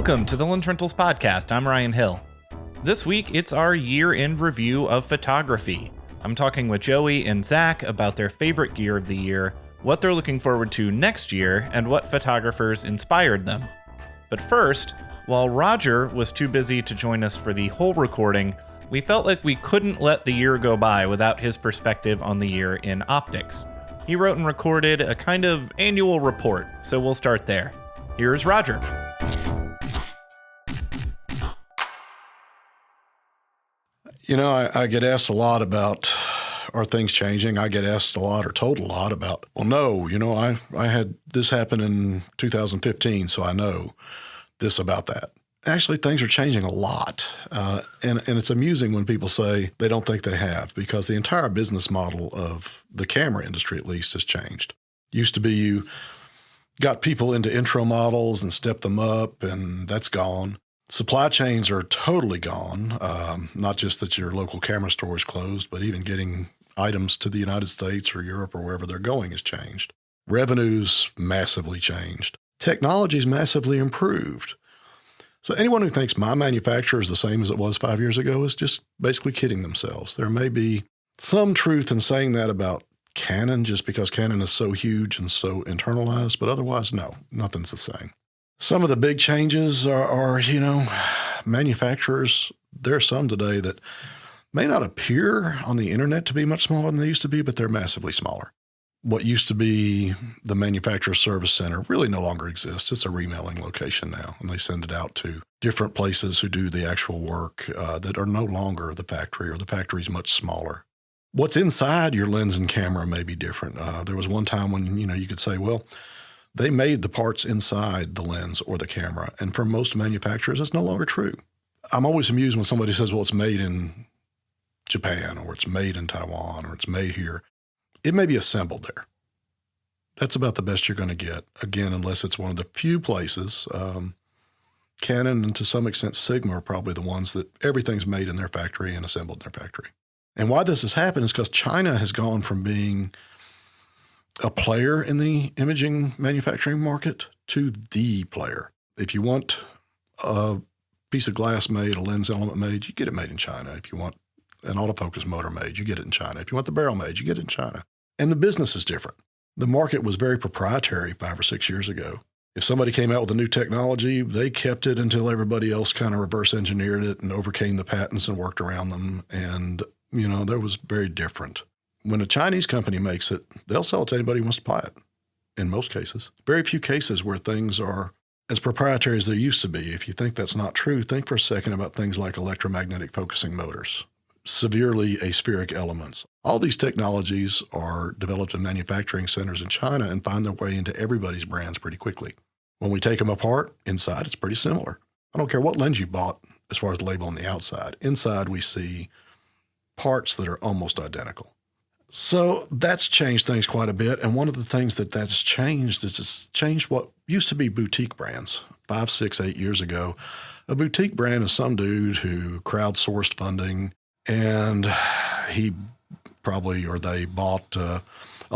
Welcome to the Lensrentals podcast. I'm Ryan Hill. This week, it's our year-end review of photography. I'm talking with Joey and Zach about their favorite gear of the year, what they're looking forward to next year, and what photographers inspired them. But first, while Roger was too busy to join us for the whole recording, we felt like we couldn't let the year go by without his perspective on the year in optics. He wrote and recorded a kind of annual report, so we'll start there. Here's Roger. You know, I get asked a lot about, are things changing? I get asked a lot or told a lot about, well, no, you know, I had this happen in 2015, so I know this about that. Actually, things are changing a lot, and it's amusing when people say they don't think they have, because the entire business model of the camera industry, at least, has changed. Used to be you got people into intro models and stepped them up, and that's gone. Supply chains are totally gone, not just that your local camera store is closed, but even getting items to the United States or Europe or wherever they're going has changed. Revenue's massively changed. Technology's massively improved. So anyone who thinks my manufacturer is the same as it was 5 years ago is just basically kidding themselves. There may be some truth in saying that about Canon, just because Canon is so huge and so internalized, but otherwise, no, nothing's the same. Some of the big changes are, you know, manufacturers. There are some today that may not appear on the internet to be much smaller than they used to be, but they're massively smaller. What used to be the manufacturer service center really no longer exists. It's a remailing location now, and they send it out to different places who do the actual work that are no longer the factory, or the factory's much smaller. What's inside your lens and camera may be different. There was one time when, you know, you could say, well, they made the parts inside the lens or the camera, and for most manufacturers, it's no longer true. I'm always amused when somebody says, well, it's made in Japan, or it's made in Taiwan, or it's made here. It may be assembled there. That's about the best you're going to get, again, unless it's one of the few places. Canon and to some extent Sigma are probably the ones that everything's made in their factory and assembled in their factory. And why this has happened is because China has gone from being a player in the imaging manufacturing market to the player. If you want a piece of glass made, a lens element made, you get it made in China. If you want an autofocus motor made, you get it in China. If you want the barrel made, you get it in China. And the business is different. The market was very proprietary 5 or 6 years ago. If somebody came out with a new technology, they kept it until everybody else kind of reverse engineered it and overcame the patents and worked around them. And, you know, that was very different. When a Chinese company makes it, they'll sell it to anybody who wants to buy it, in most cases. Very few cases where things are as proprietary as they used to be. If you think that's not true, think for a second about things like electromagnetic focusing motors, severely aspheric elements. All these technologies are developed in manufacturing centers in China and find their way into everybody's brands pretty quickly. When we take them apart, inside it's pretty similar. I don't care what lens you bought as far as the label on the outside. Inside we see parts that are almost identical. So that's changed things quite a bit. And one of the things that's changed is it's changed what used to be boutique brands 5, 6, 8 years ago. A boutique brand is some dude who crowdsourced funding, and he probably, or they bought a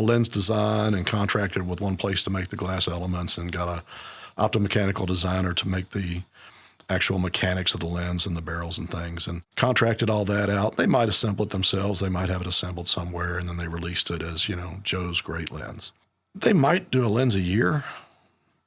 lens design and contracted with one place to make the glass elements and got a optomechanical designer to make the actual mechanics of the lens and the barrels and things, and contracted all that out. They might assemble it themselves. They might have it assembled somewhere, and then they released it as, you know, Joe's great lens. They might do a lens a year.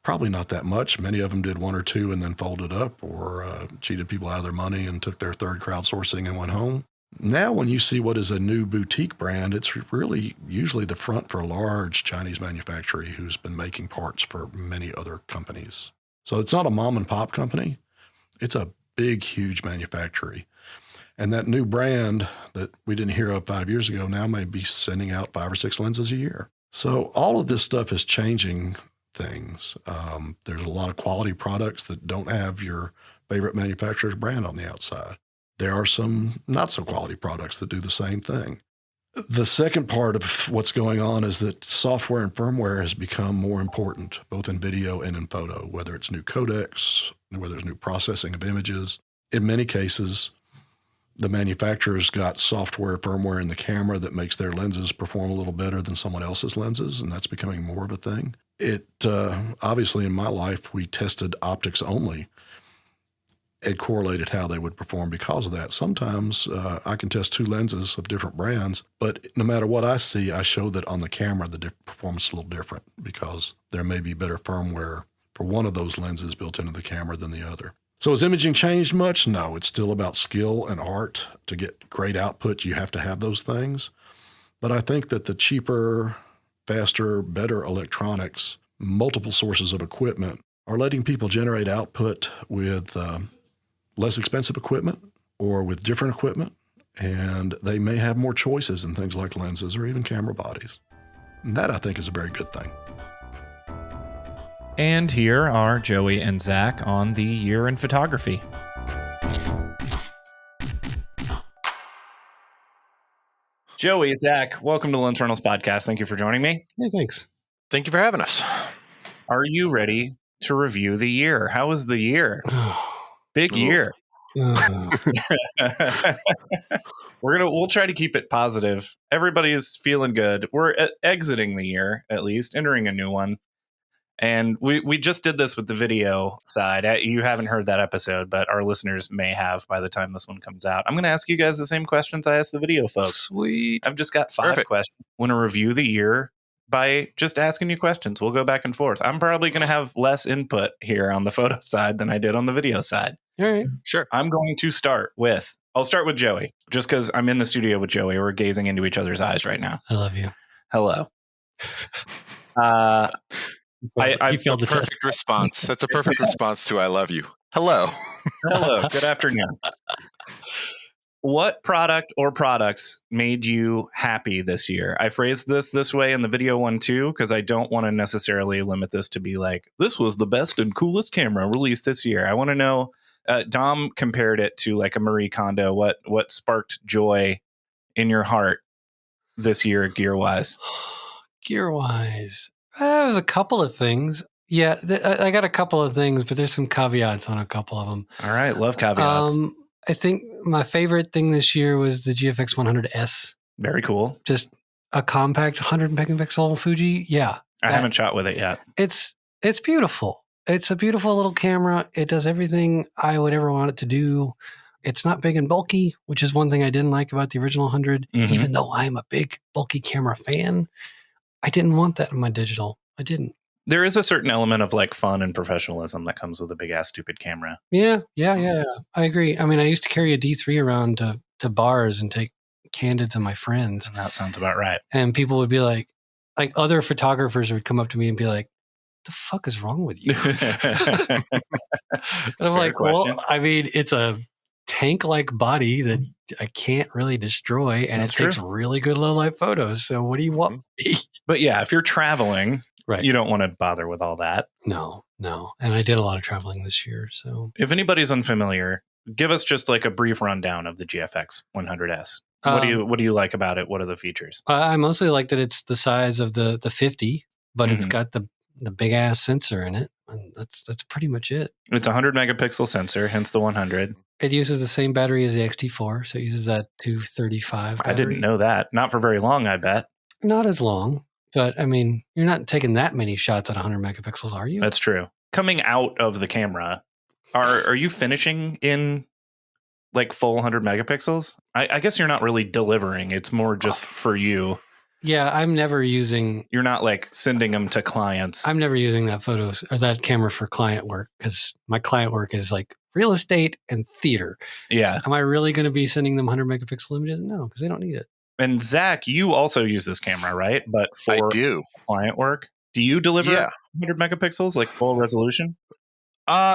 Probably not that much. Many of them did 1 or 2 and then folded up, or cheated people out of their money and took their third crowdsourcing and went home. Now, when you see what is a new boutique brand, it's really usually the front for a large Chinese manufacturer who's been making parts for many other companies. So it's not a mom and pop company. It's a big, huge manufacturer. And that new brand that we didn't hear of 5 years ago now may be sending out 5 or 6 lenses a year. So all of this stuff is changing things. There's a lot of quality products that don't have your favorite manufacturer's brand on the outside. There are some not so quality products that do the same thing. The second part of what's going on is that software and firmware has become more important, both in video and in photo, whether it's new codecs, whether it's new processing of images. In many cases, the manufacturer's got software, firmware in the camera that makes their lenses perform a little better than someone else's lenses, and that's becoming more of a thing. Obviously, in my life, we tested optics only and correlated how they would perform because of that. Sometimes I can test two lenses of different brands, but no matter what I see, I show that on the camera, the performance is a little different because there may be better firmware for one of those lenses built into the camera than the other. So has imaging changed much? No, it's still about skill and art. To get great output, you have to have those things. But I think that the cheaper, faster, better electronics, multiple sources of equipment are letting people generate output with less expensive equipment or with different equipment. And they may have more choices in things like lenses or even camera bodies. And that, I think, is a very good thing. And here are Joey and Zach on the year in photography. Joey, Zach, welcome to the Lensrentals podcast. Thank you for joining me. Hey, thanks. Thank you for having us. Are you ready to review the year? How was the year? Big year. We'll try to keep it positive. Everybody's feeling good. We're exiting the year, at least, entering a new one. And we just did this with the video side. You haven't heard that episode, but our listeners may have by the time this one comes out. I'm going to ask you guys the same questions I asked the video folks. Sweet. I've just got 5 questions. I want to review the year by just asking you questions. We'll go back and forth. I'm probably going to have less input here on the photo side than I did on the video side. All right. Sure. I'm going to I'll start with Joey, just because I'm in the studio with Joey. We're gazing into each other's eyes right now. I love you. Hello. You failed the perfect response. That's a perfect response to I love you. Hello. Hello. Good afternoon. What product or products made you happy this year? I phrased this way in the video one too, because I don't want to necessarily limit this to be like, this was the best and coolest camera released this year. I want to know, Dom compared it to like a Marie Kondo. What sparked joy in your heart this year gear-wise? Gear-wise. There was a couple of things. Yeah, I got a couple of things, but there's some caveats on a couple of them. All right, love caveats. I think my favorite thing this year was the GFX 100S. Very cool. Just a compact 100 megapixel Fuji. Yeah. I haven't shot with it yet. It's beautiful. It's a beautiful little camera. It does everything I would ever want it to do. It's not big and bulky, which is one thing I didn't like about the original 100. Mm-hmm. Even though I'm a big bulky camera fan, I didn't want that in my digital. I didn't. There is a certain element of like fun and professionalism that comes with a big ass stupid camera. Yeah. I agree. I mean, I used to carry a D3 around to bars and take candids of my friends. And that sounds about right. And people would be like other photographers would come up to me and be like, "The fuck is wrong with you?" And I'm like, question. Well, I mean, it's a tank-like body that I can't really destroy, and it takes really good low-light photos. So what do you want me? But yeah, if you're traveling, right, you don't want to bother with all that. No. And I did a lot of traveling this year. So if anybody's unfamiliar, give us just like a brief rundown of the GFX 100S. What do you like about it? What are the features? I mostly like that it's the size of the 50, but it's got the big ass sensor in it. And that's pretty much it. It's a 100 megapixel sensor, hence the 100. It uses the same battery as the X-T4, so it uses that 235 battery. I didn't know that. Not for very long, I bet. Not as long, but I mean, you're not taking that many shots at 100 megapixels, are you? That's true. Coming out of the camera, are you finishing in like full 100 megapixels? I guess you're not really delivering. It's more just for you. Yeah, I'm never using... You're not like sending them to clients. I'm never using that photos or that camera for client work because my client work is like real estate and theater. Yeah. Am I really going to be sending them 100 megapixel images? No, because they don't need it. And Zach, you also use this camera, right? But for client work, do you deliver 100 megapixels, like full resolution?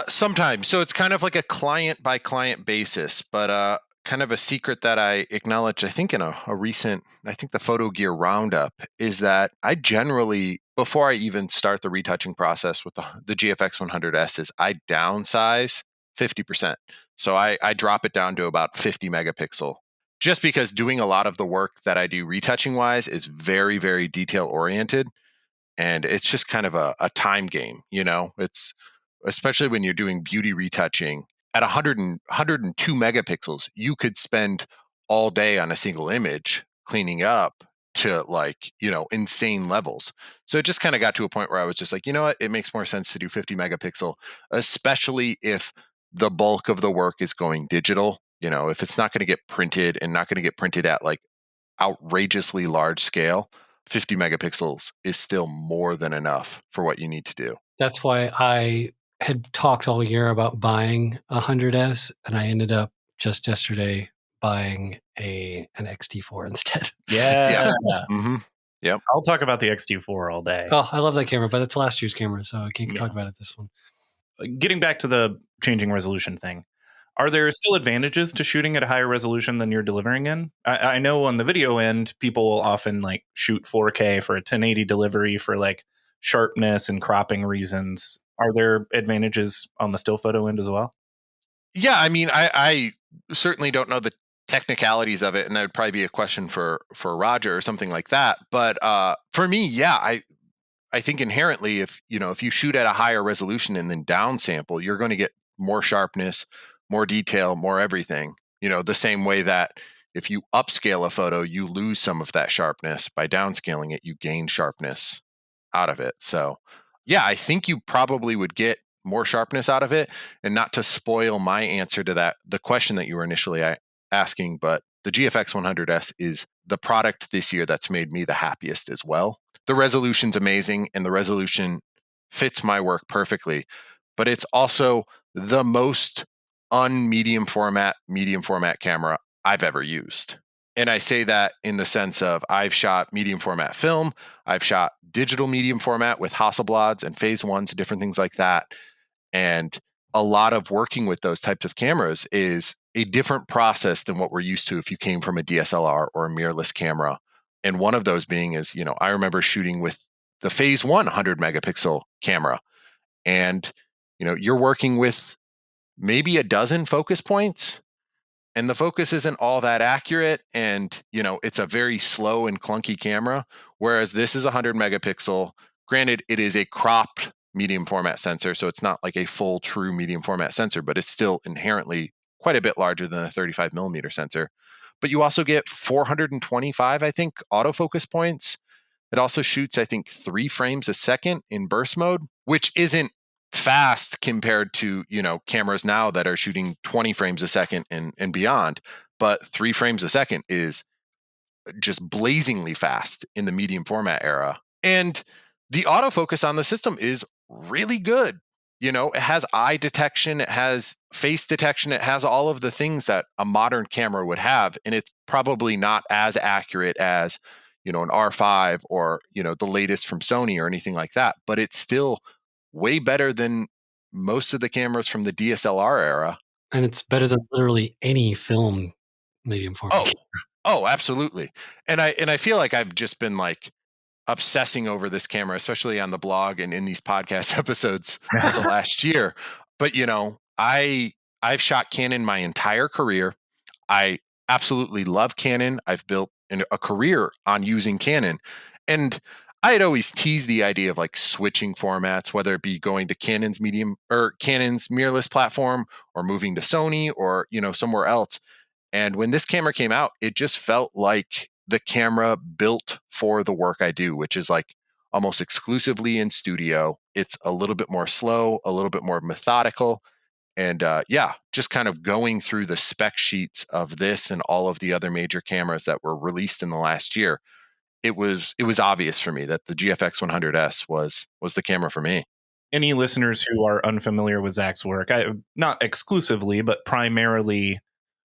Sometimes. So it's kind of like a client by client basis, but kind of a secret that I acknowledged, I think in a recent, I think the Photo Gear Roundup, is that I generally, before I even start the retouching process with the GFX 100S, is I downsize 50%. So I drop it down to about 50 megapixel, just because doing a lot of the work that I do retouching wise is very, very detail oriented. And it's just kind of a time game, you know, it's especially when you're doing beauty retouching at 102 megapixels, you could spend all day on a single image cleaning up to like, you know, insane levels. So it just kind of got to a point where I was just like, you know what, it makes more sense to do 50 megapixel, especially if the bulk of the work is going digital. If it's not going to get printed and not going to get printed at like outrageously large scale, 50 megapixels is still more than enough for what you need to do. That's why I had talked all year about buying a 100S, and I ended up just yesterday buying an X-T4 instead. Yeah. Mm-hmm. Yep. I'll talk about the X-T4 all day. Oh, I love that camera, but it's last year's camera, so I can't talk about it this one. Getting back to the changing resolution thing, are there still advantages to shooting at a higher resolution than you're delivering in? I know on the video end, people will often like shoot 4K for a 1080 delivery for like sharpness and cropping reasons. Are there advantages on the still photo end as well? Yeah, I mean, I certainly don't know the technicalities of it, and that would probably be a question for Roger or something like that. But for me, yeah, I think inherently, if you shoot at a higher resolution and then downsample, you're going to get more sharpness, more detail, more everything. The same way that if you upscale a photo, you lose some of that sharpness. By downscaling it, you gain sharpness out of it. So, yeah, I think you probably would get more sharpness out of it. And not to spoil my answer to the question that you were initially asking, but the GFX 100S is the product this year that's made me the happiest as well. The resolution's amazing, and the resolution fits my work perfectly, but it's also the most medium format camera I've ever used. And I say that in the sense of I've shot medium format film, I've shot digital medium format with Hasselblads and phase ones, different things like that. And a lot of working with those types of cameras is a different process than what we're used to if you came from a DSLR or a mirrorless camera. And one of those being is, I remember shooting with the phase 100 megapixel camera, and, you're working with maybe a dozen focus points, and the focus isn't all that accurate. And, it's a very slow and clunky camera. Whereas this is 100 megapixel. Granted, it is a cropped medium format sensor, so it's not like a full true medium format sensor, but it's still inherently quite a bit larger than a 35 millimeter sensor. But you also get 425, I think, autofocus points. It also shoots, I think, 3 frames a second in burst mode, which isn't fast compared to, cameras now that are shooting 20 frames a second and beyond. But 3 frames a second is just blazingly fast in the medium format era. And the autofocus on the system is really good. It has eye detection, it has face detection, it has all of the things that a modern camera would have. And it's probably not as accurate as, an R5 or, the latest from Sony or anything like that. But it's still way better than most of the cameras from the DSLR era. And it's better than literally any film medium format camera. Oh, absolutely. And I feel like I've just been like obsessing over this camera, especially on the blog and in these podcast episodes for the last year. But, I've shot Canon my entire career. I absolutely love Canon. I've built a career on using Canon. And I had always teased the idea of like switching formats, whether it be going to Canon's mirrorless platform or moving to Sony or, somewhere else. And when this camera came out, it just felt like the camera built for the work I do, which is like almost exclusively in studio. It's a little bit more slow, a little bit more methodical. And just kind of going through the spec sheets of this and all of the other major cameras that were released in the last year, it was obvious for me that the GFX 100S was the camera for me. Any listeners who are unfamiliar with Zach's work, not exclusively, but primarily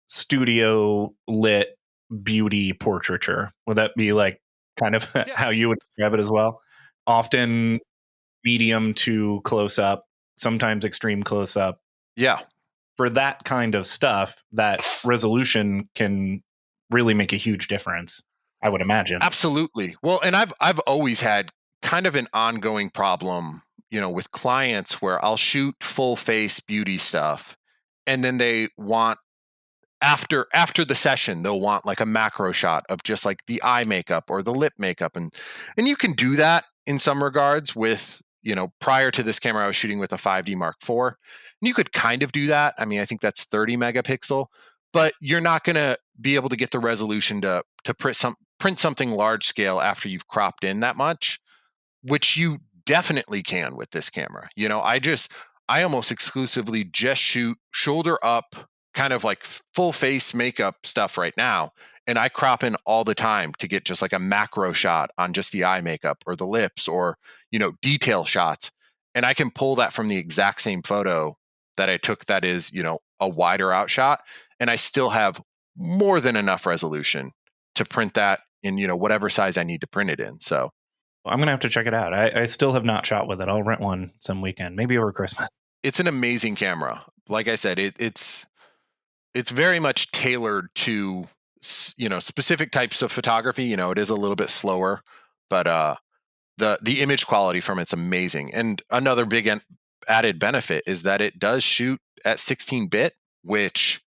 studio lit beauty portraiture. Would that be like kind of how you would describe it as well? Often medium to close up, sometimes extreme close up. Yeah. For that kind of stuff, that resolution can really make a huge difference, I would imagine. Absolutely. Well, and I've always had kind of an ongoing problem, with clients where I'll shoot full face beauty stuff, and then they want after the session, they'll want like a macro shot of just like the eye makeup or the lip makeup. And you can do that in some regards with, prior to this camera, I was shooting with a 5D Mark IV. And you could kind of do that. I mean, I think that's 30 megapixel, but you're not going to be able to get the resolution to print something large scale after you've cropped in that much, which you definitely can with this camera. I almost exclusively just shoot shoulder up, kind of like full face makeup stuff right now. And I crop in all the time to get just like a macro shot on just the eye makeup or the lips or, detail shots. And I can pull that from the exact same photo that I took that is, a wider out shot. And I still have more than enough resolution to print that in, whatever size I need to print it in. So I'm going to have to check it out. I still have not shot with it. I'll rent one some weekend, maybe over Christmas. It's an amazing camera. Like I said, it's very much tailored to, specific types of photography. It is a little bit slower, but the image quality from it's amazing. And another big added benefit is that it does shoot at 16-bit, which,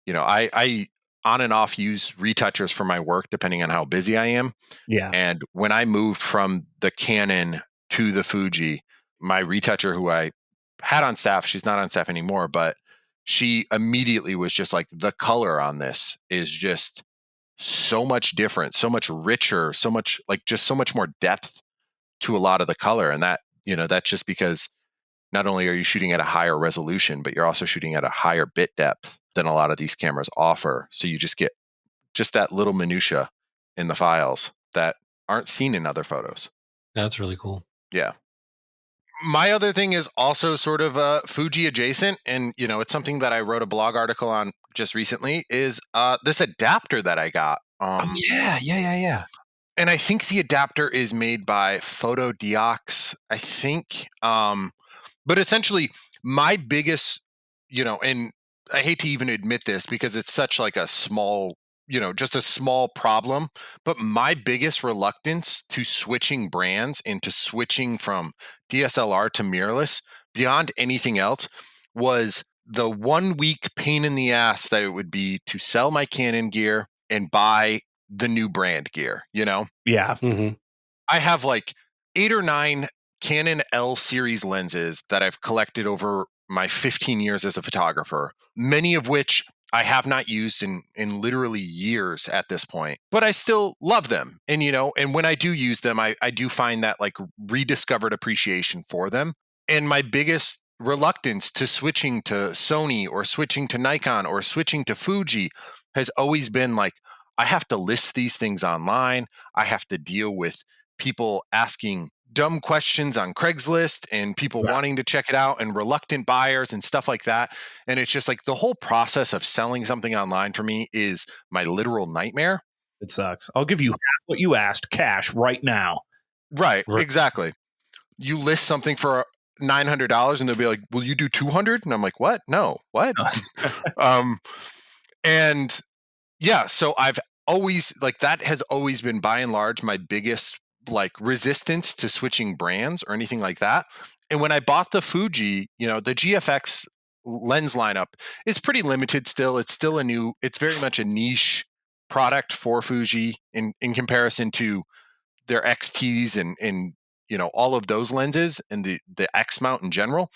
I on and off use retouchers for my work depending on how busy I am. Yeah. And when I moved from the Canon to the Fuji, my retoucher who I had on staff, she's not on staff anymore, but she immediately was just like, the color on this is just so much different, so much richer, so much like just so much more depth to a lot of the color. And that, that's just because not only are you shooting at a higher resolution, but you're also shooting at a higher bit depth than a lot of these cameras offer. So you just get just that little minutia in the files that aren't seen in other photos. That's really cool. Yeah. My other thing is also sort of Fuji adjacent, and it's something that I wrote a blog article on just recently. Is this adapter that I got? Yeah. And I think the adapter is made by Fotodiox, I think. But essentially, my biggest, and I hate to even admit this because it's such like a small, just a small problem. But my biggest reluctance to switching brands and to switching from DSLR to mirrorless beyond anything else was the 1 week pain in the ass that it would be to sell my Canon gear and buy the new brand gear, Yeah. Mm-hmm. I have like 8 or 9 Canon L series lenses that I've collected over my 15 years as a photographer, many of which I have not used in literally years at this point, but I still love them. And, and when I do use them, I do find that like rediscovered appreciation for them. And my biggest reluctance to switching to Sony or switching to Nikon or switching to Fuji has always been like, I have to list these things online. I have to deal with people asking dumb questions on Craigslist and people wanting to check it out and reluctant buyers and stuff like that. And it's just like the whole process of selling something online for me is my literal nightmare. It sucks. I'll give you half what you asked cash right now. Right. Exactly. You list something for $900 and they'll be like, will you do 200? And I'm like, what? No, what? And yeah, so I've always like, that has always been by and large my biggest like resistance to switching brands or anything like that. And when I bought the Fuji, the GFX lens lineup is pretty limited still. It's still it's very much a niche product for Fuji in comparison to their XTs and all of those lenses and the X mount in general.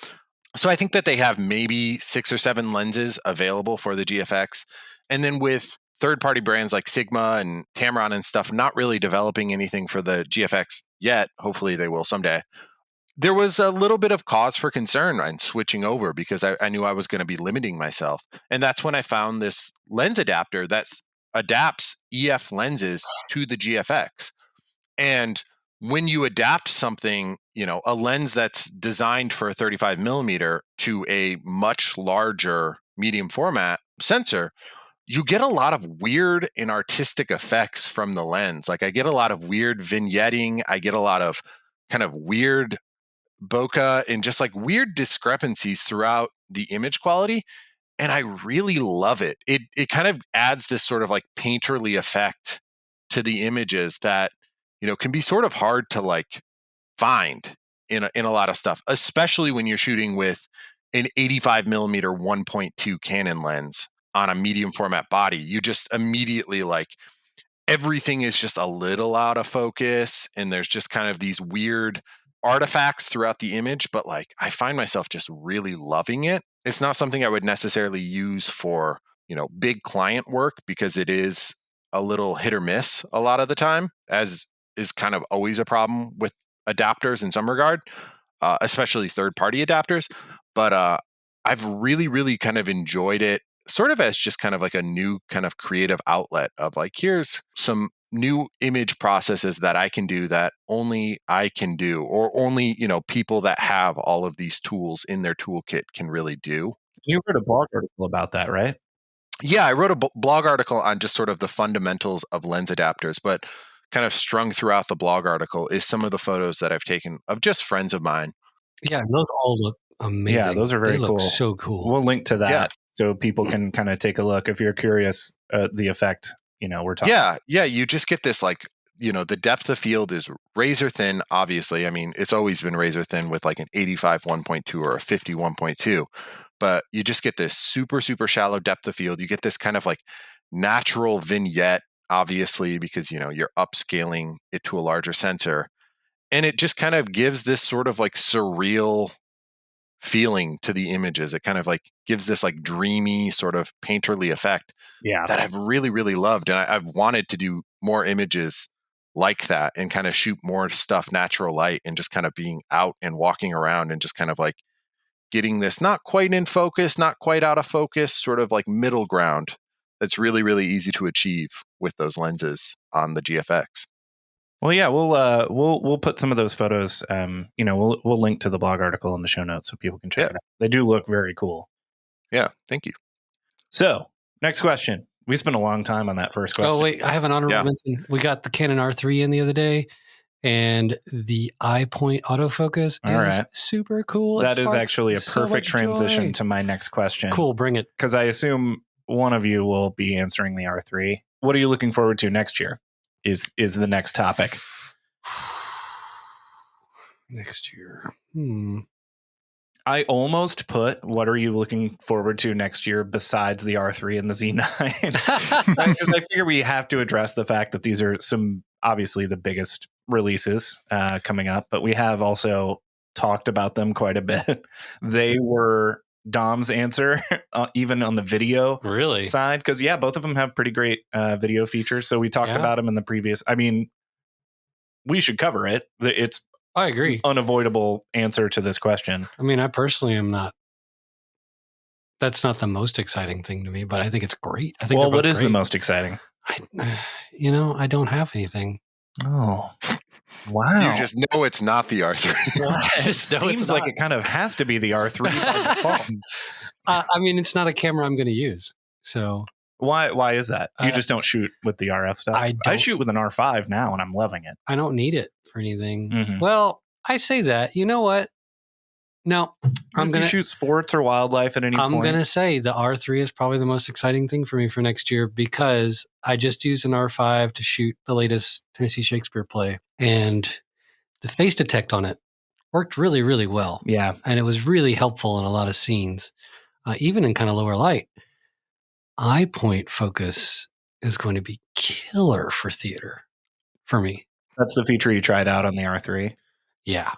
So I think that they have maybe 6 or 7 lenses available for the GFX. And then with third-party brands like Sigma and Tamron and stuff not really developing anything for the GFX yet, hopefully they will someday, there was a little bit of cause for concern on switching over because I knew I was going to be limiting myself. And that's when I found this lens adapter that adapts EF lenses to the GFX. And when you adapt something, a lens that's designed for a 35 millimeter to a much larger medium format sensor, you get a lot of weird and artistic effects from the lens. Like I get a lot of weird vignetting. I get a lot of kind of weird bokeh and just like weird discrepancies throughout the image quality. And I really love it. It kind of adds this sort of like painterly effect to the images that, can be sort of hard to like find in a lot of stuff, especially when you're shooting with an 85 millimeter 1.2 Canon lens on a medium format body. You just immediately like everything is just a little out of focus and there's just kind of these weird artifacts throughout the image, but like I find myself just really loving it. It's not something I would necessarily use for, big client work because it is a little hit or miss a lot of the time, as is kind of always a problem with adapters in some regard. especially third-party adapters. But I've really, really kind of enjoyed it sort of as just kind of like a new kind of creative outlet of like, here's some new image processes that I can do that only I can do, or only, people that have all of these tools in their toolkit can really do. You wrote a blog article about that, right? Yeah, I wrote a blog article on just sort of the fundamentals of lens adapters, but kind of strung throughout the blog article is some of the photos that I've taken of just friends of mine. Yeah, those all look amazing. Yeah, those are very cool. Look so cool. We'll link to that so people can kind of take a look if you're curious the effect, we're talking. Yeah, you just get this like, the depth of field is razor thin, obviously. I mean, it's always been razor thin with like an 85 1.2 or a 50 1.2, but you just get this super, super shallow depth of field. You get this kind of like natural vignette, obviously, because, you're upscaling it to a larger sensor. And it just kind of gives this sort of like surreal feeling to the images. It kind of like gives this like dreamy sort of painterly effect that I've really, really loved. And I've wanted to do more images like that and kind of shoot more stuff natural light and just kind of being out and walking around and just kind of like getting this not quite in focus, not quite out of focus, sort of like middle ground that's really, really easy to achieve with those lenses on the GFX. Well, yeah, we'll put some of those photos. We'll link to the blog article in the show notes so people can check it out. They do look very cool. Yeah, thank you. So, next question. We spent a long time on that first question. Oh wait, I have an honorable mention. We got the Canon R3 in the other day, and the iPoint autofocus is super cool. That is actually a perfect transition to my next question. Cool, bring it. Because I assume one of you will be answering the R3. What are you looking forward to next year? Is the next topic. Next year. I almost put what are you looking forward to next year besides the R3 and the Z9? Because I figure we have to address the fact that these are obviously the biggest releases coming up, but we have also talked about them quite a bit. They were Dom's answer, even on the video side, because both of them have pretty great video features. So we talked about them in the previous. I mean, we should cover it. I agree. Unavoidable answer to this question. I mean, I personally am not. That's not the most exciting thing to me, but I think it's great. I think. Well, what is the most exciting? I don't have anything. Oh. Wow. You just know it's not the R3. It seems like it kind of has to be the R3 by default. I mean, it's not a camera I'm going to use. So why is that? You just don't shoot with the RF stuff? I shoot with an R5 now, and I'm loving it. I don't need it for anything. Mm-hmm. Well, I say that. You know what? No, I'm going to shoot sports or wildlife at any point. I'm going to say the R3 is probably the most exciting thing for me for next year because I just used an R5 to shoot the latest Tennessee Shakespeare play, and the face detect on it worked really, really well. Yeah. And it was really helpful in a lot of scenes, even in kind of lower light. iPoint focus is going to be killer for theater for me. That's the feature you tried out on the R3? Yeah.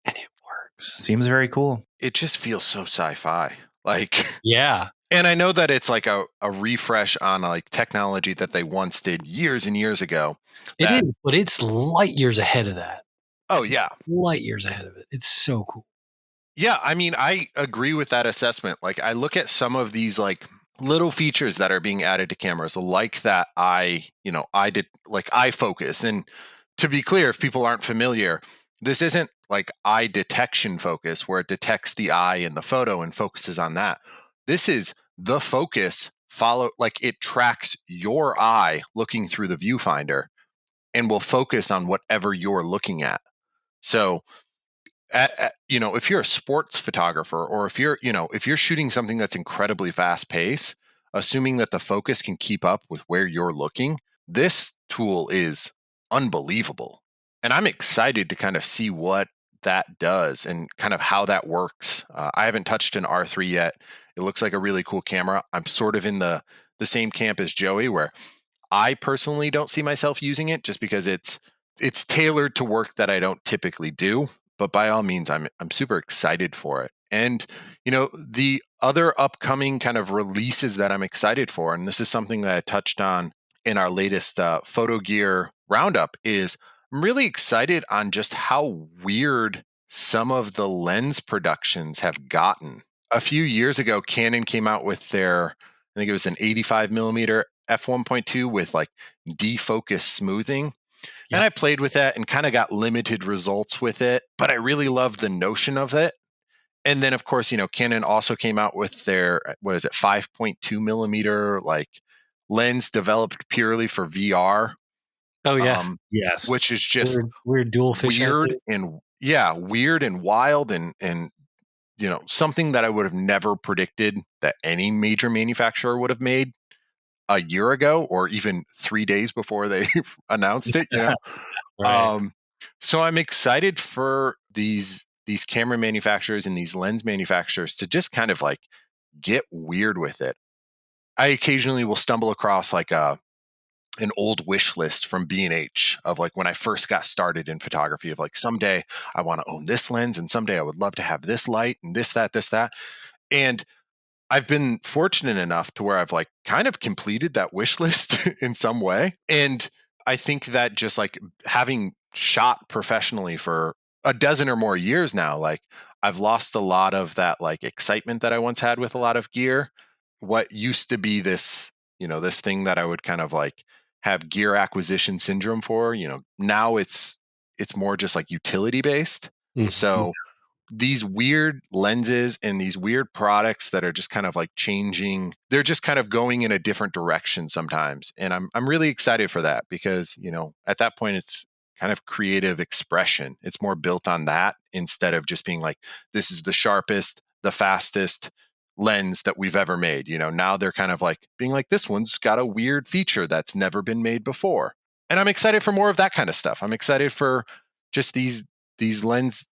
And it works. Seems very cool. It just feels so sci-fi. Like, yeah. And I know that it's like a refresh on like technology that they once did years and years ago. It is, but it's light years ahead of that. Oh, yeah. Light years ahead of it. It's so cool. Yeah, I mean, I agree with that assessment. Like, I look at some of these like little features that are being added to cameras, like that I did like eye focus. And to be clear, if people aren't familiar, this isn't like eye detection focus where it detects the eye in the photo and focuses on that. This is the focus like it tracks your eye looking through the viewfinder and will focus on whatever you're looking at. So, if you're a sports photographer or if you're shooting something that's incredibly fast paced, assuming that the focus can keep up with where you're looking, this tool is unbelievable. And I'm excited to kind of see what that does and kind of how that works. I haven't touched an R3 yet. It looks like a really cool camera. I'm sort of in the same camp as Joey, where I personally don't see myself using it just because it's tailored to work that I don't typically do. But by all means, I'm super excited for it. And, the other upcoming kind of releases that I'm excited for, and this is something that I touched on in our latest Photo Gear Roundup, is I'm really excited on just how weird some of the lens productions have gotten. A few years ago, Canon came out with their, I think it was an 85 millimeter f1.2 with like defocus smoothing. Yeah. And I played with that and kind of got limited results with it, but I really loved the notion of it. And then, of course, Canon also came out with their, 5.2 millimeter like lens developed purely for VR. Oh yeah, yes, which is just weird dual fisheye weird weird and wild and something that I would have never predicted that any major manufacturer would have made a year ago or even 3 days before they announced it. Right. So I'm excited for these camera manufacturers and these lens manufacturers to just kind of like get weird with it. I occasionally will stumble across like an old wish list from B&H of like when I first got started in photography of like someday I want to own this lens and someday I would love to have this light and this, that. And I've been fortunate enough to where I've like kind of completed that wish list in some way. And I think that just like having shot professionally for a dozen or more years now, like I've lost a lot of that like excitement that I once had with a lot of gear. What used to be this, this thing that I would kind of like have gear acquisition syndrome for, now it's more just like utility based. Mm-hmm. So these weird lenses and these weird products that are just kind of like changing, they're just kind of going in a different direction sometimes. And I'm really excited for that because, at that point it's kind of creative expression. It's more built on that instead of just being like, this is the sharpest, the fastest lens that we've ever made. Now they're kind of like being like, this one's got a weird feature that's never been made before. And I'm excited for more of that kind of stuff. I'm excited for just these lens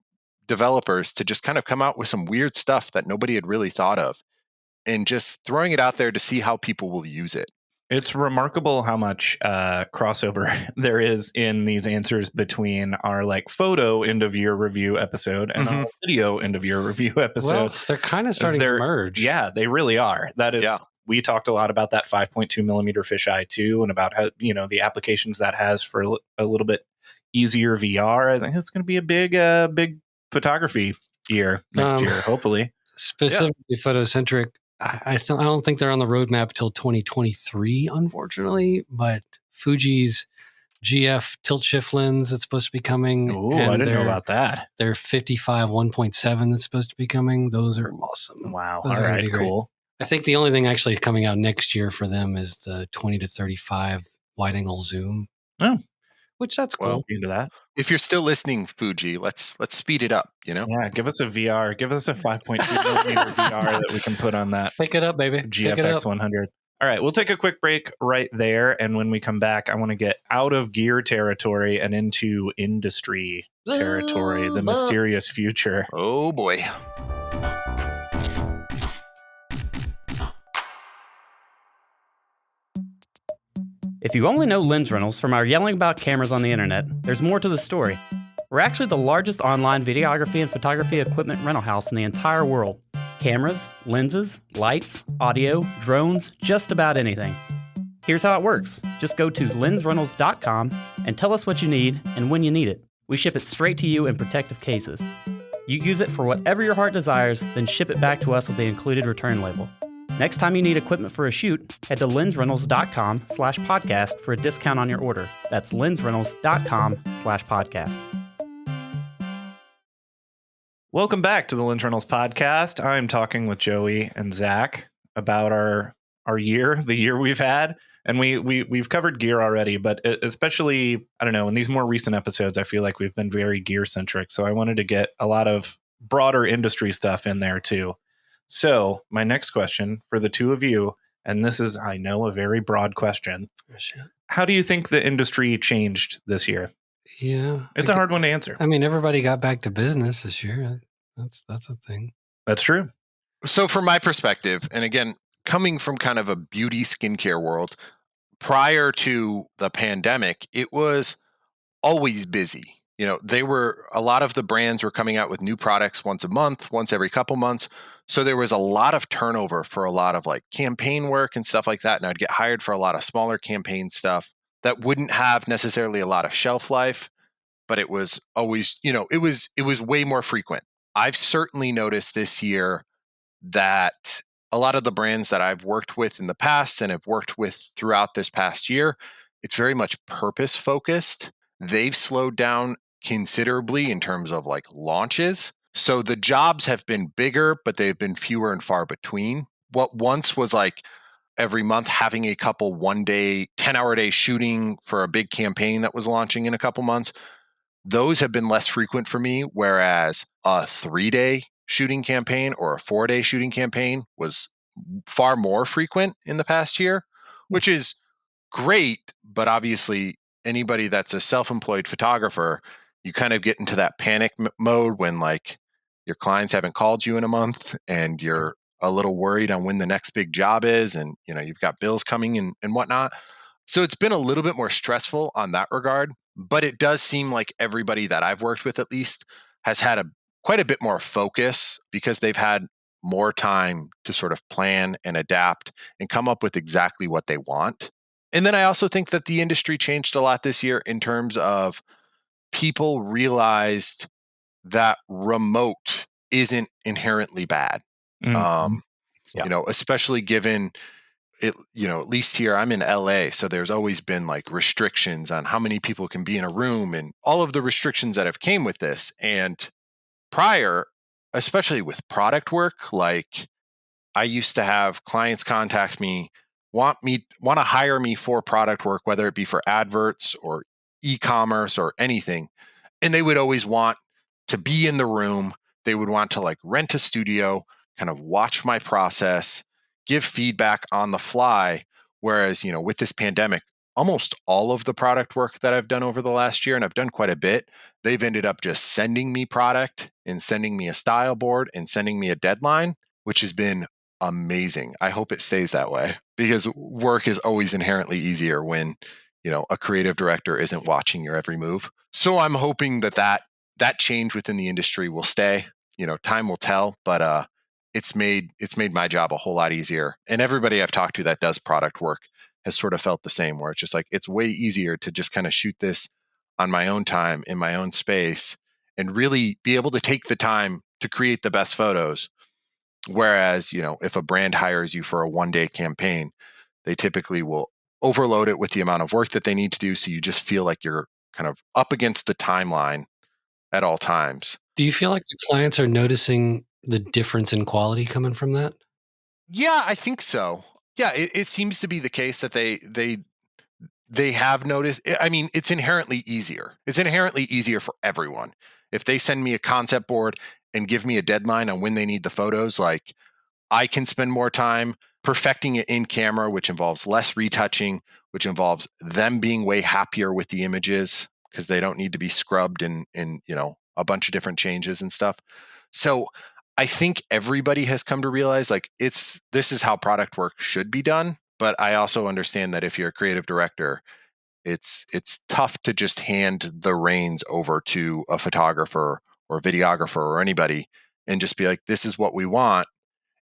developers to just kind of come out with some weird stuff that nobody had really thought of and just throwing it out there to see how people will use it. It's remarkable how much crossover there is in these answers between our like photo end of year review episode and our video end of year review episode. Well, they're kind of starting to merge. Yeah, they really are. That is, we talked a lot about that 5.2 millimeter fisheye too, and about how, the applications that has for a little bit easier VR. I think it's going to be a big photography year next year, hopefully. Specifically photocentric. I don't think they're on the roadmap till 2023, unfortunately. But Fuji's GF tilt shift lens that's supposed to be coming. Oh, I didn't know about that. Their 55 1.7 that's supposed to be coming. Those are awesome. Wow. Those all right, cool. I think the only thing actually coming out next year for them is the 20 to 35 wide angle zoom. Oh. Which that's cool. Well, into that. If you're still listening, Fuji, let's speed it up, Yeah, give us a VR. Give us a 5.2 millimeter VR that we can put on that. Pick it up, baby. GFX 100. All right, we'll take a quick break right there. And when we come back, I want to get out of gear territory and into industry territory, the mysterious future. Oh, boy. If you only know Lensrentals from our yelling about cameras on the internet, there's more to the story. We're actually the largest online videography and photography equipment rental house in the entire world. Cameras, lenses, lights, audio, drones, just about anything. Here's how it works. Just go to lensrentals.com and tell us what you need and when you need it. We ship it straight to you in protective cases. You use it for whatever your heart desires, then ship it back to us with the included return label. Next time you need equipment for a shoot, head to lensrentals.com/podcast for a discount on your order. That's lensrentals.com/podcast. Welcome back to the Lensrentals podcast. I'm talking with Joey and Zach about our year, the year we've had. And we've covered gear already, but especially, I don't know, in these more recent episodes, I feel like we've been very gear centric. So I wanted to get a lot of broader industry stuff in there too. So my next question for the two of you, and this is, I know, a very broad question. Oh, shit. How do you think the industry changed this year? Yeah. It's a hard one to answer. I mean, everybody got back to business this year. That's a thing. That's true. So from my perspective, and again, coming from kind of a beauty skincare world, prior to the pandemic, it was always busy. A lot of the brands were coming out with new products once a month, once every couple months. So there was a lot of turnover for a lot of like campaign work and stuff like that. And I'd get hired for a lot of smaller campaign stuff that wouldn't have necessarily a lot of shelf life, but it was always, it was way more frequent. I've certainly noticed this year that a lot of the brands that I've worked with in the past and have worked with throughout this past year, it's very much purpose focused. They've slowed down considerably in terms of like launches. So the jobs have been bigger, but they've been fewer and far between. What once was like every month having a couple 1-day, 10-hour day shooting for a big campaign that was launching in a couple months, those have been less frequent for me, whereas a 3-day shooting campaign or a 4-day shooting campaign was far more frequent in the past year, which is great. But obviously, anybody that's a self-employed photographer, you kind of get into that panic mode when like your clients haven't called you in a month and you're a little worried on when the next big job is, and you've got bills coming and whatnot. So it's been a little bit more stressful on that regard, but it does seem like everybody that I've worked with at least has had quite a bit more focus because they've had more time to sort of plan and adapt and come up with exactly what they want. And then I also think that the industry changed a lot this year in terms of people realized that remote isn't inherently bad. Especially given it, at least here I'm in LA, so there's always been like restrictions on how many people can be in a room and all of the restrictions that have came with this. And prior, especially with product work, like I used to have clients contact me, want to hire me for product work, whether it be for adverts or e-commerce or anything. And they would always want to be in the room. They would want to like rent a studio, kind of watch my process, give feedback on the fly. Whereas, with this pandemic, almost all of the product work that I've done over the last year, and I've done quite a bit, they've ended up just sending me product and sending me a style board and sending me a deadline, which has been amazing. I hope it stays that way because work is always inherently easier when, a creative director isn't watching your every move. So I'm hoping that change within the industry will stay. Time will tell, but it's made my job a whole lot easier. And everybody I've talked to that does product work has sort of felt the same, where it's just like, it's way easier to just kind of shoot this on my own time in my own space and really be able to take the time to create the best photos. Whereas, if a brand hires you for a 1-day campaign, they typically will overload it with the amount of work that they need to do. So you just feel like you're kind of up against the timeline at all times. Do you feel like the clients are noticing the difference in quality coming from that? Yeah, I think so. Yeah, it seems to be the case that they have noticed. I mean, it's inherently easier. It's inherently easier for everyone. If they send me a concept board and give me a deadline on when they need the photos, like I can spend more time perfecting it in camera, which involves less retouching, which involves them being way happier with the images because they don't need to be scrubbed and a bunch of different changes and stuff. So I think everybody has come to realize like this is how product work should be done. But I also understand that if you're a creative director, it's tough to just hand the reins over to a photographer or videographer or anybody and just be like, this is what we want,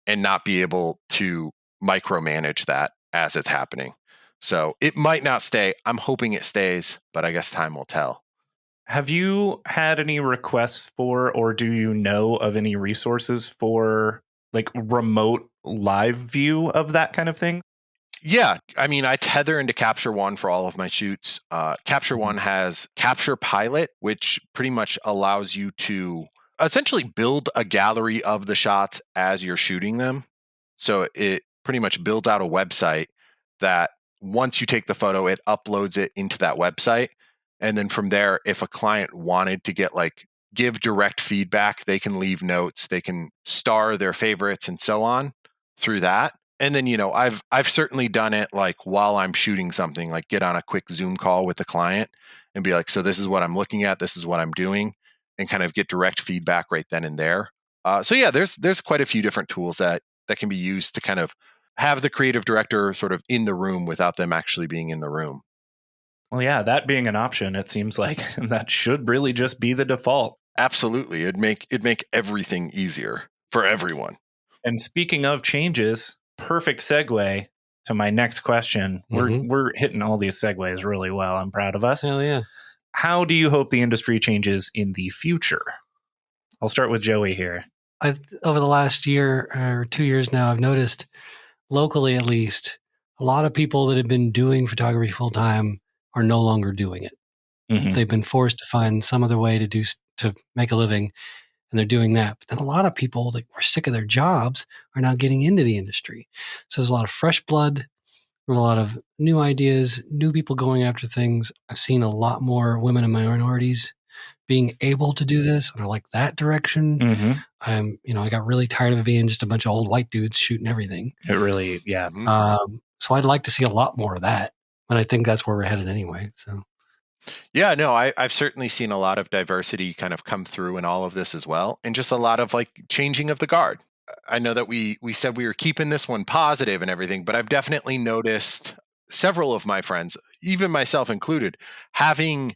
and not be able to micromanage that as it's happening. So it might not stay. I'm hoping it stays, but I guess time will tell. Have you had any requests for, or do you know of any resources for like remote live view of that kind of thing? Yeah. I mean, I tether into Capture One for all of my shoots. Capture One has Capture Pilot, which pretty much allows you to essentially build a gallery of the shots as you're shooting them. So it pretty much builds out a website that once you take the photo, it uploads it into that website. And then from there, if a client wanted to give direct feedback, they can leave notes, they can star their favorites and so on through that. And then, I've certainly done it like while I'm shooting something, like get on a quick Zoom call with the client and be like, so this is what I'm looking at, this is what I'm doing, and kind of get direct feedback right then and there. So yeah, there's quite a few different tools that can be used to kind of have the creative director sort of in the room without them actually being in the room. Well, yeah, that being an option, it seems like that should really just be the default. Absolutely. It'd make everything easier for everyone. And speaking of changes, perfect segue to my next question. We're hitting all these segues really well. I'm proud of us. Hell yeah. how do you hope the industry changes in the future? I'll start with Joey here. Over the last year or 2 years now, I've noticed, locally at least, a lot of people that have been doing photography full time are no longer doing it. Mm-hmm. They've been forced to find some other way to make a living, and they're doing that. But then a lot of people that were sick of their jobs are now getting into the industry. So there's a lot of fresh blood, there's a lot of new ideas, new people going after things. I've seen a lot more women and minorities being able to do this, and I like that direction. Mm-hmm. I got really tired of it being just a bunch of old white dudes shooting everything. It really, yeah. So I'd like to see a lot more of that, but I think that's where we're headed anyway. So, yeah, no, I've certainly seen a lot of diversity kind of come through in all of this as well, and just a lot of like changing of the guard. I know that we said we were keeping this one positive and everything, but I've definitely noticed several of my friends, even myself included, having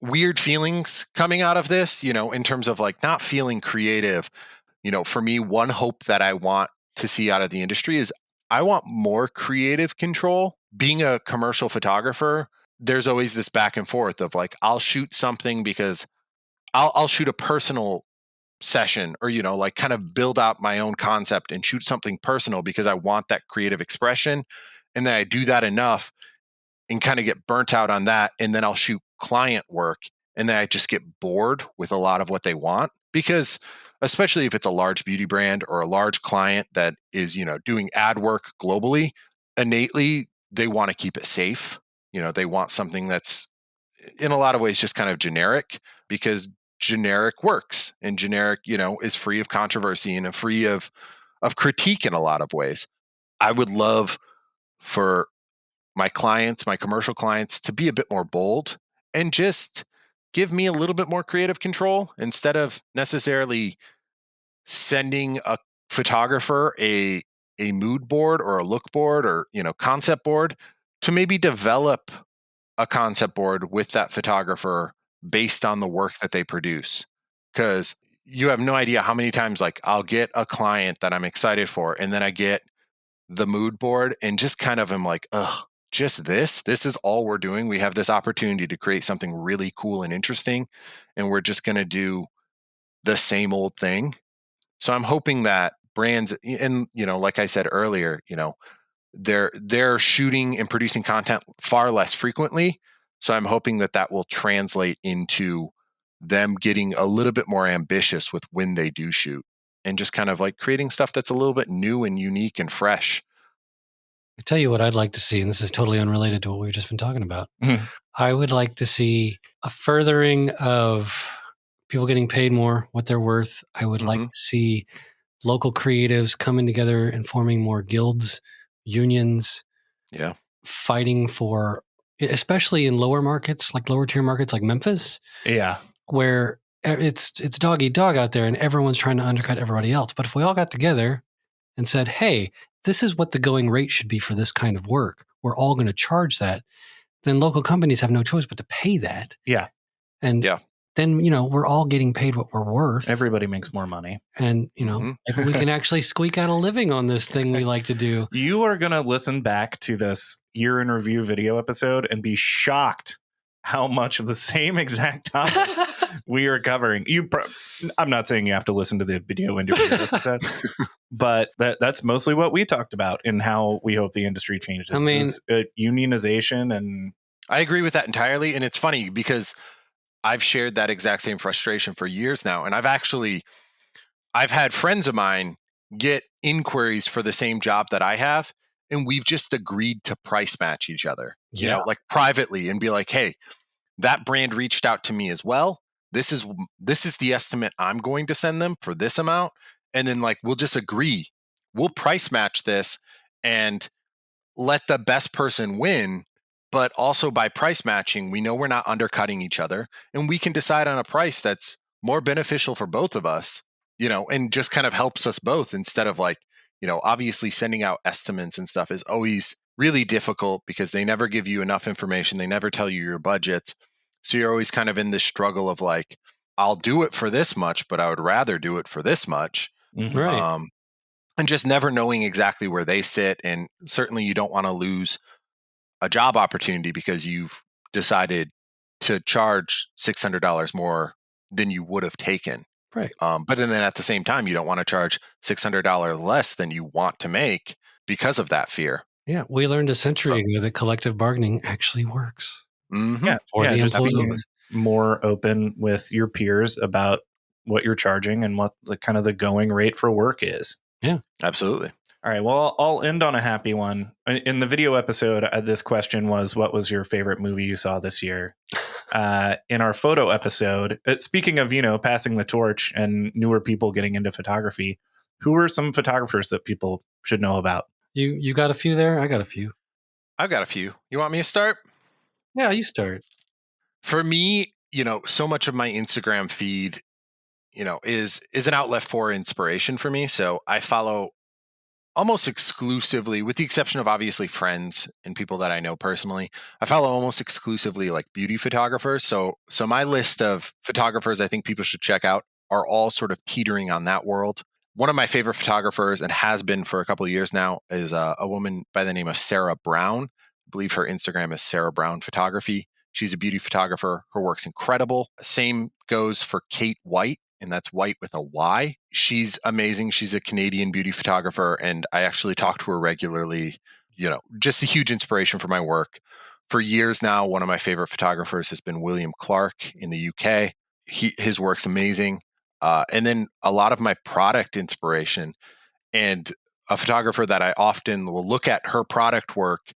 weird feelings coming out of this, in terms of like not feeling creative. For me, one hope that I want to see out of the industry is I want more creative control. Being a commercial photographer, there's always this back and forth of like, I'll shoot something because I'll shoot a personal session, or, like kind of build out my own concept and shoot something personal because I want that creative expression. And then I do that enough and kind of get burnt out on that. And then I'll shoot client work. And then I just get bored with a lot of what they want, because especially if it's a large beauty brand or a large client that is, doing ad work globally, innately, they want to keep it safe. They want something that's in a lot of ways just kind of generic, because generic works, and generic, is free of controversy and free of critique in a lot of ways. I would love for my clients, my commercial clients, to be a bit more bold and just give me a little bit more creative control, instead of necessarily sending a photographer a mood board or a look board or, concept board, to maybe develop a concept board with that photographer based on the work that they produce. Because you have no idea how many times, like, I'll get a client that I'm excited for, and then I get the mood board and just kind of am like, ugh, just this is all we're doing. We have this opportunity to create something really cool and interesting, and we're just going to do the same old thing. So I'm hoping that brands, and, like I said earlier, they're shooting and producing content far less frequently. So I'm hoping that will translate into them getting a little bit more ambitious with when they do shoot, and just kind of like creating stuff that's a little bit new and unique and fresh. I tell you what I'd like to see, and this is totally unrelated to what we've just been talking about. Mm-hmm. I would like to see a furthering of people getting paid more, what they're worth. I would like to see local creatives coming together and forming more guilds, unions, fighting for, especially in lower markets, like lower tier markets like Memphis, where it's dog eat dog out there and everyone's trying to undercut everybody else. But if we all got together and said, hey, this is what the going rate should be for this kind of work, we're all going to charge that, then local companies have no choice but to pay that. And then, we're all getting paid what we're worth. Everybody makes more money. And, maybe we can actually squeak out a living on this thing we like to do. You are going to listen back to this year in review video episode and be shocked how much of the same exact topic we are covering. I'm not saying you have to listen to the video interview episode, but that's mostly what we talked about and how we hope the industry changes. I mean, unionization, and I agree with that entirely. And it's funny because I've shared that exact same frustration for years now. And I've had friends of mine get inquiries for the same job that I have, and we've just agreed to price match each other, like privately, and be like, hey, that brand reached out to me as well. This is the estimate I'm going to send them for this amount. And then like, we'll just agree, we'll price match this and let the best person win. But also by price matching, we know we're not undercutting each other, and we can decide on a price that's more beneficial for both of us, and just kind of helps us both, instead of like, obviously sending out estimates and stuff is always really difficult because they never give you enough information. They never tell you your budgets. So you're always kind of in this struggle of like, I'll do it for this much, but I would rather do it for this much. Right. And just never knowing exactly where they sit. And certainly you don't want to lose a job opportunity because you've decided to charge $600 more than you would have taken. Right. But then at the same time, you don't want to charge $600 less than you want to make because of that fear. Yeah, we learned a century ago that collective bargaining actually works. Mm-hmm. For the just employees. being more open with your peers about what you're charging and what the kind of the going rate for work is. Yeah, absolutely. All right. Well, I'll end on a happy one. In the video episode, this question was, what was your favorite movie you saw this year? In our photo episode, speaking of, passing the torch and newer people getting into photography, who are some photographers that people should know about? You got a few there? I got a few. I've got a few. You want me to start? Yeah, you start. For me, so much of my Instagram feed, is an outlet for inspiration for me. So I follow almost exclusively, with the exception of obviously friends and people that I know personally, I follow almost exclusively like beauty photographers. So my list of photographers I think people should check out are all sort of teetering on that world. One of my favorite photographers, and has been for a couple of years now, is a woman by the name of Sarah Brown. I believe her Instagram is Sarah Brown Photography. She's a beauty photographer. Her work's incredible. Same goes for Kate White, and that's White with a Y. She's amazing. She's a Canadian beauty photographer, and I actually talk to her regularly. Just a huge inspiration for my work. For years now, one of my favorite photographers has been William Clark in the UK. His work's amazing. And then a lot of my product inspiration, and a photographer that I often will look at her product work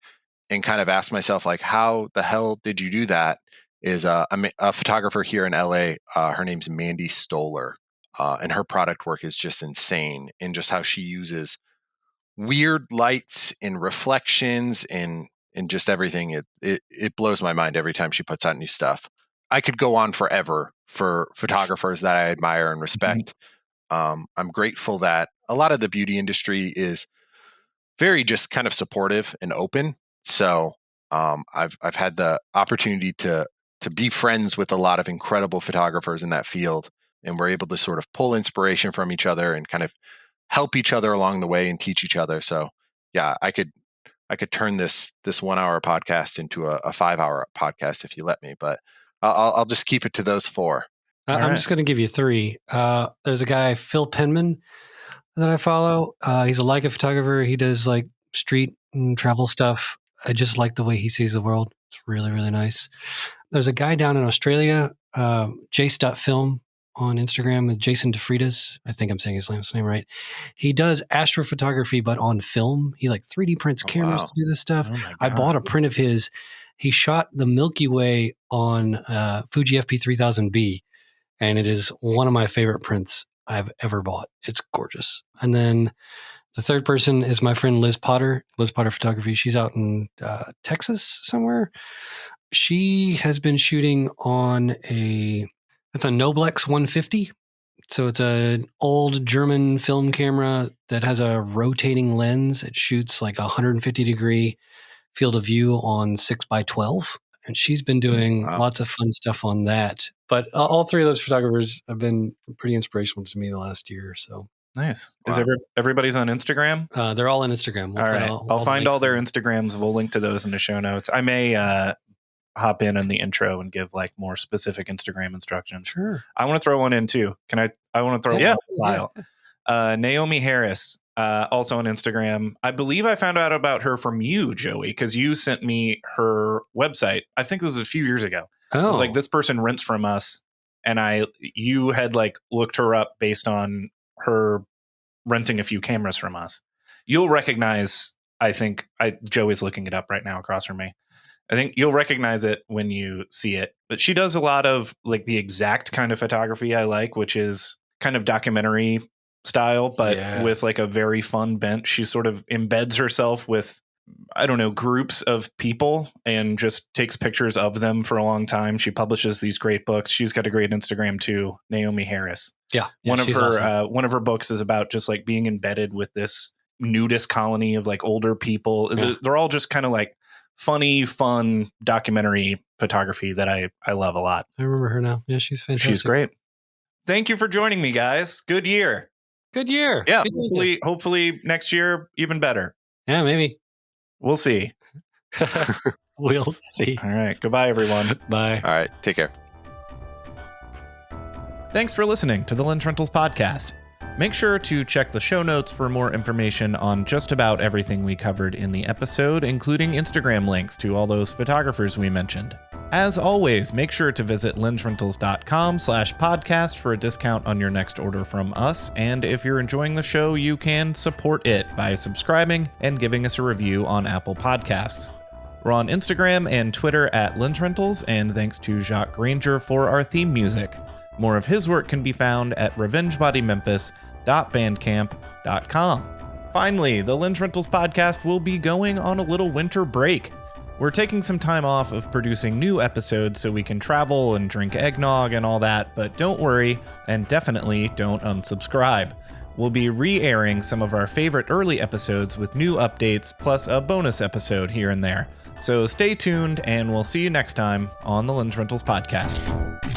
and kind of ask myself, like, how the hell did you do that? Is a photographer here in LA. Her name's Mandy Stoller. And her product work is just insane in just how she uses weird lights and reflections and just everything. It blows my mind every time she puts out new stuff. I could go on forever for photographers that I admire and respect. I'm grateful that a lot of the beauty industry is very just kind of supportive and open. So I've had the opportunity to be friends with a lot of incredible photographers in that field, and we're able to sort of pull inspiration from each other and kind of help each other along the way and teach each other. So yeah, I could turn this 1 hour podcast into a 5 hour podcast if you let me, but I'll just keep it to those four. I'm just going to give you three. There's a guy, Phil Penman, that I follow. He's a Leica photographer. He does like street and travel stuff. I just like the way he sees the world. It's really, really nice. There's a guy down in Australia, Jace.film on Instagram, with Jason DeFritas. I think I'm saying his last name right. He does astrophotography, but on film. He like 3D prints cameras to do this stuff. I bought a print of his. He shot the Milky Way on Fuji FP3000B, and it is one of my favorite prints I've ever bought. It's gorgeous. And then the third person is my friend Liz Potter Photography. She's out in Texas somewhere. She has been shooting on it's a Noblex 150. So it's an old German film camera that has a rotating lens. It shoots like 150 degree field of view on 6x12. And she's been doing lots of fun stuff on that. But all three of those photographers have been pretty inspirational to me the last year or so. Nice. Wow. Is everybody's on Instagram? They're all on Instagram. All right. I'll find all their Instagrams. We'll link to those in the show notes. I may hop in the intro and give like more specific Instagram instructions. Sure. I want to throw one in too. Can I want to throw one in the file. Naomi Harris, also on Instagram. I believe I found out about her from you, Joey, because you sent me her website. I think this was a few years ago. It was like, this person rents from us, and you had like looked her up based on her renting a few cameras from us. You'll recognize, I think, Joey's looking it up right now across from me. I think you'll recognize it when you see it. But she does a lot of like the exact kind of photography I like, which is kind of documentary style, but with like a very fun bent. She sort of embeds herself with, I don't know, groups of people and just takes pictures of them for a long time. She publishes these great books. She's got a great Instagram too, Naomi Harris. One of her books is about just like being embedded with this nudist colony of like older people. They're all just kind of like funny, fun documentary photography that I love a lot. I remember her now. Yeah, she's fantastic. She's great. Thank you for joining me, guys. Good year. Good year. Yeah. Hopefully next year even better. Yeah, maybe. We'll see. We'll see. All right. Goodbye, everyone. Bye. All right. Take care. Thanks for listening to the Lensrentals podcast. Make sure to check the show notes for more information on just about everything we covered in the episode, including Instagram links to all those photographers we mentioned. As always, make sure to visit lensrentals.com/podcast for a discount on your next order from us. And if you're enjoying the show, you can support it by subscribing and giving us a review on Apple Podcasts. We're on Instagram and Twitter at Lensrentals, and thanks to Jacques Granger for our theme music. More of his work can be found at revengebodymemphis.bandcamp.com. Finally, the Lensrentals podcast will be going on a little winter break. We're taking some time off of producing new episodes so we can travel and drink eggnog and all that, but don't worry, and definitely don't unsubscribe. We'll be re-airing some of our favorite early episodes with new updates, plus a bonus episode here and there. So stay tuned, and we'll see you next time on the Lensrentals podcast.